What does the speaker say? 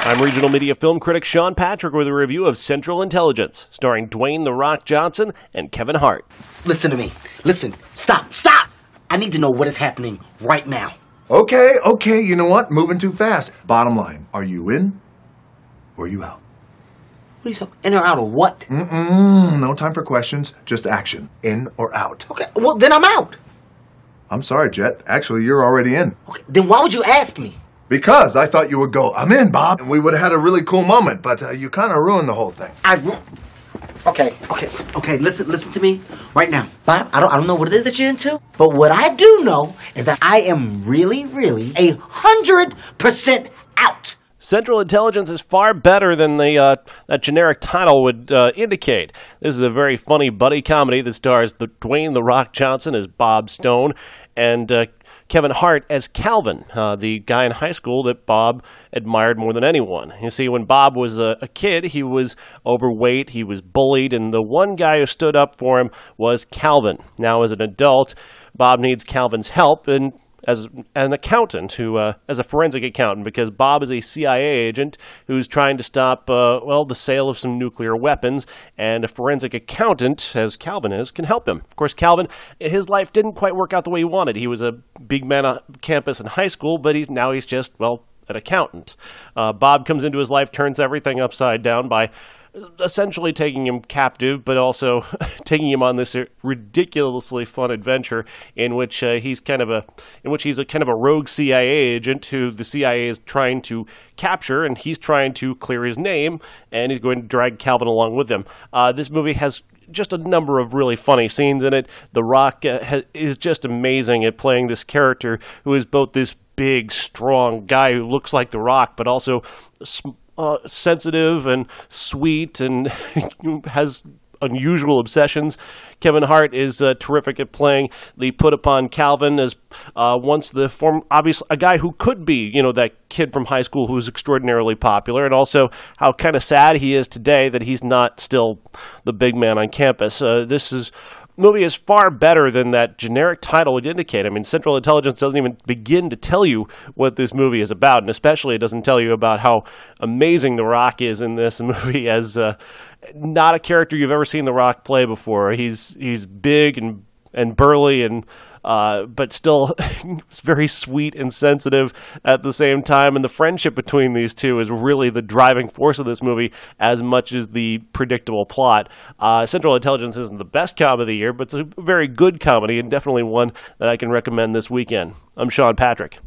I'm regional media film critic Sean Patrick with a review of Central Intelligence, starring Dwayne "The Rock" Johnson and Kevin Hart. Listen to me. Listen. Stop. I need to know what is happening right now. Okay, you know what? Moving too fast. Bottom line, are you in or are you out? What are you talking? In or out of what? No time for questions, just action. In or out. Okay, well, then I'm out. I'm sorry, Jet. Actually, you're already in. Okay, then why would you ask me? Because I thought you would go, I'm in, Bob, and we would have had a really cool moment, but you kind of ruined the whole thing. Okay, listen to me right now. Bob, I don't know what it is that you're into, but what I do know is that I am really 100% out. Central Intelligence is far better than that generic title would indicate. This is a very funny buddy comedy that stars Dwayne "The Rock" Johnson as Bob Stone and Kevin Hart as Calvin, the guy in high school that Bob admired more than anyone. You see, when Bob was a kid, he was overweight, he was bullied, and the one guy who stood up for him was Calvin. Now, as an adult, Bob needs Calvin's help, and as an accountant, as a forensic accountant, because Bob is a CIA agent who's trying to stop, the sale of some nuclear weapons, and a forensic accountant, as Calvin is, can help him. Of course, Calvin, his life didn't quite work out the way he wanted. He was a big man on campus in high school, but he's just, an accountant. Bob comes into his life, turns everything upside down by essentially taking him captive, but also taking him on this ridiculously fun adventure in which he's a kind of a rogue CIA agent who the CIA is trying to capture, and he's trying to clear his name, and he's going to drag Calvin along with him. This movie has just a number of really funny scenes in it. The Rock is just amazing at playing this character who is both this big, strong guy who looks like The Rock, but also sensitive and sweet and has unusual obsessions. Kevin Hart is terrific at playing the put-upon Calvin as a guy who could be, that kid from high school who's extraordinarily popular, and also how kind of sad he is today that he's not still the big man on campus. Movie is far better than that generic title would indicate. I mean, Central Intelligence doesn't even begin to tell you what this movie is about, and especially it doesn't tell you about how amazing The Rock is in this movie as not a character you've ever seen The Rock play before. He's big and burly but still very sweet and sensitive at the same time, and the friendship between these two is really the driving force of this movie as much as the predictable plot. Central Intelligence isn't the best comedy of the year, but it's a very good comedy and definitely one that I can recommend this weekend. I'm Sean Patrick.